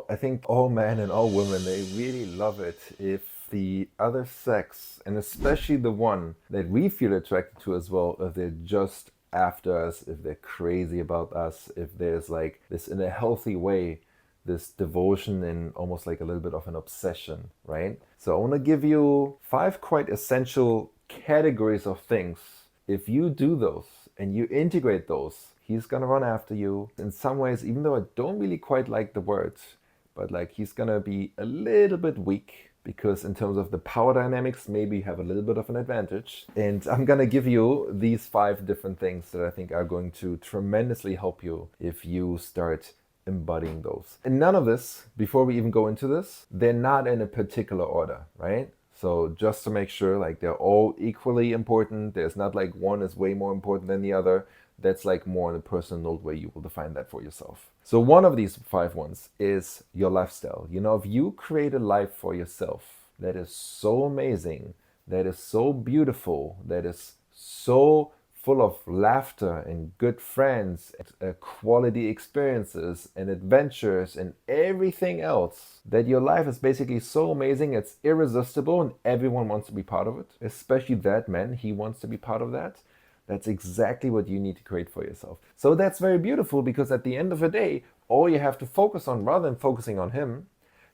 I think all men and all women, they really love it if the other sex, and especially the one that we feel attracted to as well, if they're just after us, if they're crazy about us, if there's like this in a healthy way, this devotion and almost like a little bit of an obsession, right? So I want to give you 5 quite essential categories of things. If you do those and you integrate those, he's gonna run after you. In some ways, even though I don't really quite like the words, but like he's gonna be a little bit weak because in terms of the power dynamics, maybe you have a little bit of an advantage. And I'm gonna give you these 5 different things that I think are going to tremendously help you if you start embodying those. And none of this, before we even go into this, they're not in a particular order, right? So just to make sure, like they're all equally important. There's not like one is way more important than the other. That's like more on a personal note where you will define that for yourself. So one of these 5 ones is your lifestyle. If you create a life for yourself that is so amazing, that is so beautiful, that is so full of laughter and good friends, quality experiences and adventures and everything else, that your life is basically so amazing, it's irresistible and everyone wants to be part of it, especially that man, he wants to be part of that. That's exactly what you need to create for yourself. So that's very beautiful because at the end of the day, all you have to focus on, rather than focusing on him,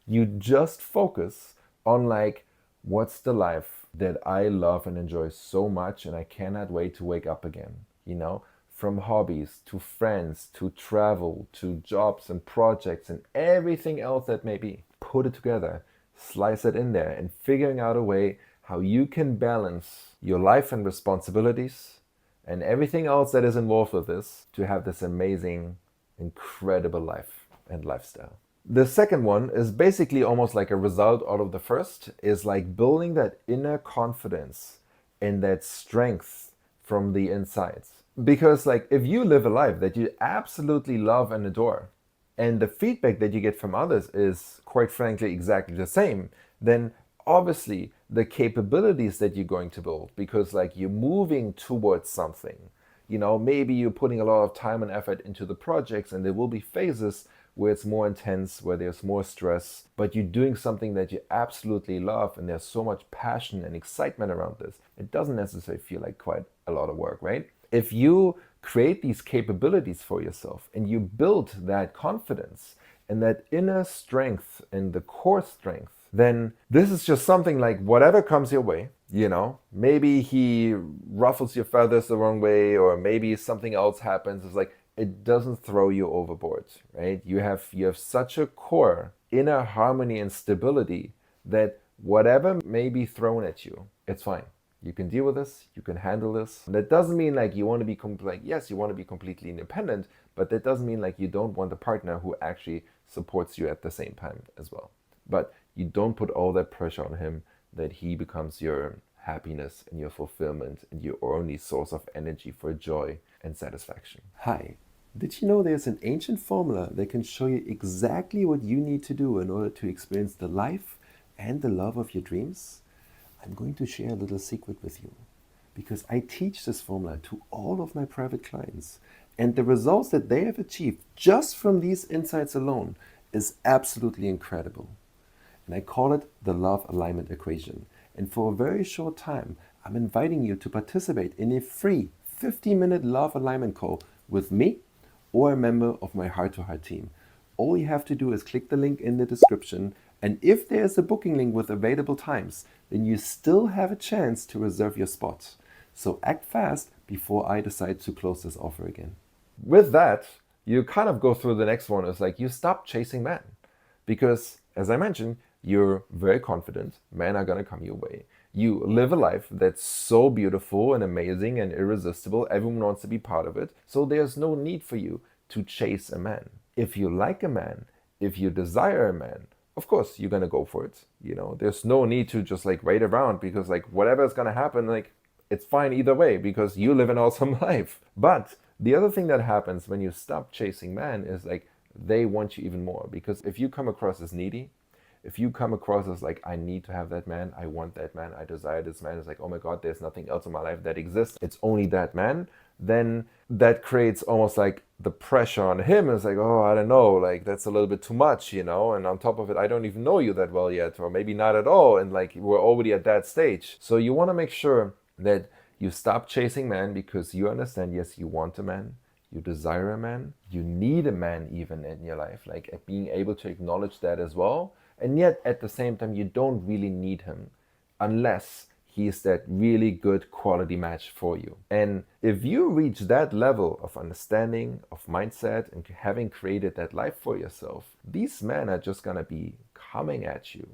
you just focus on like, what's the life that I love and enjoy so much and I cannot wait to wake up again, From hobbies to friends to travel to jobs and projects and everything else that may be. Put it together, slice it in there and figuring out a way how you can balance your life and responsibilities and everything else that is involved with this to have this amazing, incredible life and lifestyle. The second one is basically almost like a result out of the first, is like building that inner confidence and that strength from the insides. Because like if you live a life that you absolutely love and adore, and the feedback that you get from others is quite frankly exactly the same, then obviously the capabilities that you're going to build, because like you're moving towards something, maybe you're putting a lot of time and effort into the projects and there will be phases where it's more intense, where there's more stress, but you're doing something that you absolutely love and there's so much passion and excitement around this. It doesn't necessarily feel like quite a lot of work, right? If you create these capabilities for yourself and you build that confidence and that inner strength and the core strength, then this is just something like whatever comes your way, maybe he ruffles your feathers the wrong way, or maybe something else happens. It's like, it doesn't throw you overboard, right? You have such a core inner harmony and stability that whatever may be thrown at you, it's fine. You can deal with this, you can handle this. And that doesn't mean like you want to be yes, you want to be completely independent, but that doesn't mean like you don't want a partner who actually supports you at the same time as well. But you don't put all that pressure on him that he becomes your happiness and your fulfillment and your only source of energy for joy and satisfaction. Hi, did you know there's an ancient formula that can show you exactly what you need to do in order to experience the life and the love of your dreams? I'm going to share a little secret with you because I teach this formula to all of my private clients, and the results that they have achieved just from these insights alone is absolutely incredible. And I call it the love alignment equation. And for a very short time, I'm inviting you to participate in a free 50-minute love alignment call with me or a member of my heart-to-heart team. All you have to do is click the link in the description, and if there's a booking link with available times, then you still have a chance to reserve your spot. So act fast before I decide to close this offer again. With that, you kind of go through the next one. It's like you stop chasing men. Because, as I mentioned, you're very confident. Men are going to come your way. You live a life that's so beautiful and amazing and irresistible. Everyone wants to be part of it. So there's no need for you to chase a man. If you like a man, if you desire a man, of course, you're going to go for it. There's no need to just like wait around because like whatever is going to happen, like it's fine either way because you live an awesome life. But the other thing that happens when you stop chasing men is like they want you even more, because if you come across as needy, if you come across as like, I need to have that man, I want that man, I desire this man, it's like, oh my God, there's nothing else in my life that exists, it's only that man, then that creates almost like the pressure on him. It's like, oh, I don't know, like that's a little bit too much, you know? And on top of it, I don't even know you that well yet, or maybe not at all. And like we're already at that stage. So you want to make sure that you stop chasing men because you understand, yes, you want a man, you desire a man, you need a man even in your life, like being able to acknowledge that as well. And yet at the same time, you don't really need him unless he's that really good quality match for you. And if you reach that level of understanding, of mindset, and having created that life for yourself, these men are just gonna be coming at you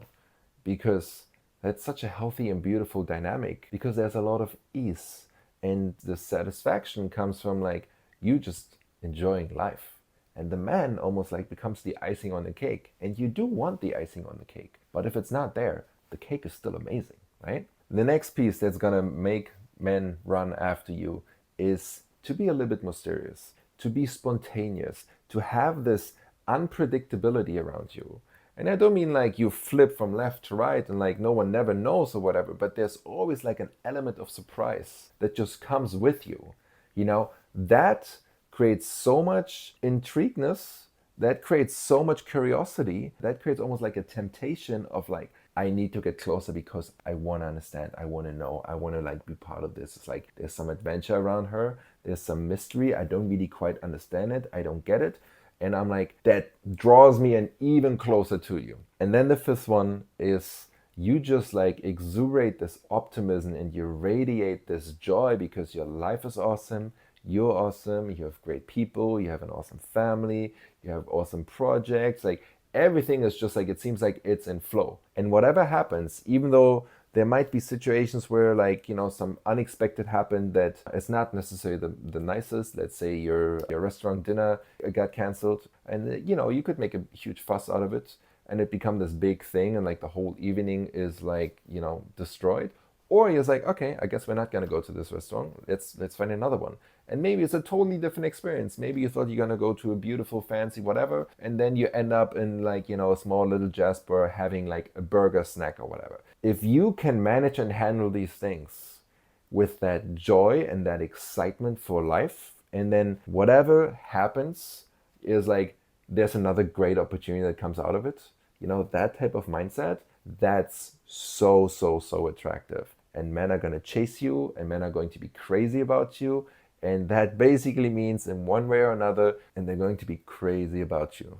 because that's such a healthy and beautiful dynamic because there's a lot of ease and the satisfaction comes from like you just enjoying life. And the man almost like becomes the icing on the cake. And you do want the icing on the cake. But if it's not there, the cake is still amazing, right? The next piece that's gonna make men run after you is to be a little bit mysterious, to be spontaneous, to have this unpredictability around you. And I don't mean like you flip from left to right and like no one never knows or whatever, but there's always like an element of surprise that just comes with you. You know, that creates so much intrigueness, that creates so much curiosity, that creates almost like a temptation of like, I need to get closer because I want to understand, I want to know, I want to like be part of this. It's like there's some adventure around her, there's some mystery, I don't really quite understand it, I don't get it. And I'm like, that draws me in even closer to you. And then the fifth one is you just like exuberate this optimism and you radiate this joy because your life is awesome, you're awesome, you have great people, you have an awesome family, you have awesome projects, like everything is just like, it seems like it's in flow. And whatever happens, even though there might be situations where like, you know, some unexpected happened that is not necessarily the nicest. Let's say your restaurant dinner got canceled and, you know, you could make a huge fuss out of it and it become this big thing and like the whole evening is like, you know, destroyed. Or you're like, okay, I guess we're not gonna go to this restaurant. Let's find another one. And maybe it's a totally different experience. Maybe you thought you're gonna go to a beautiful, fancy whatever, and then you end up in like, you know, a small little Jasper having like a burger snack or whatever. If you can manage and handle these things with that joy and that excitement for life, and then whatever happens is like there's another great opportunity that comes out of it. You know, that type of mindset, that's so attractive. And men are going to chase you and men are going to be crazy about you. And that basically means in one way or another, and they're going to be crazy about you.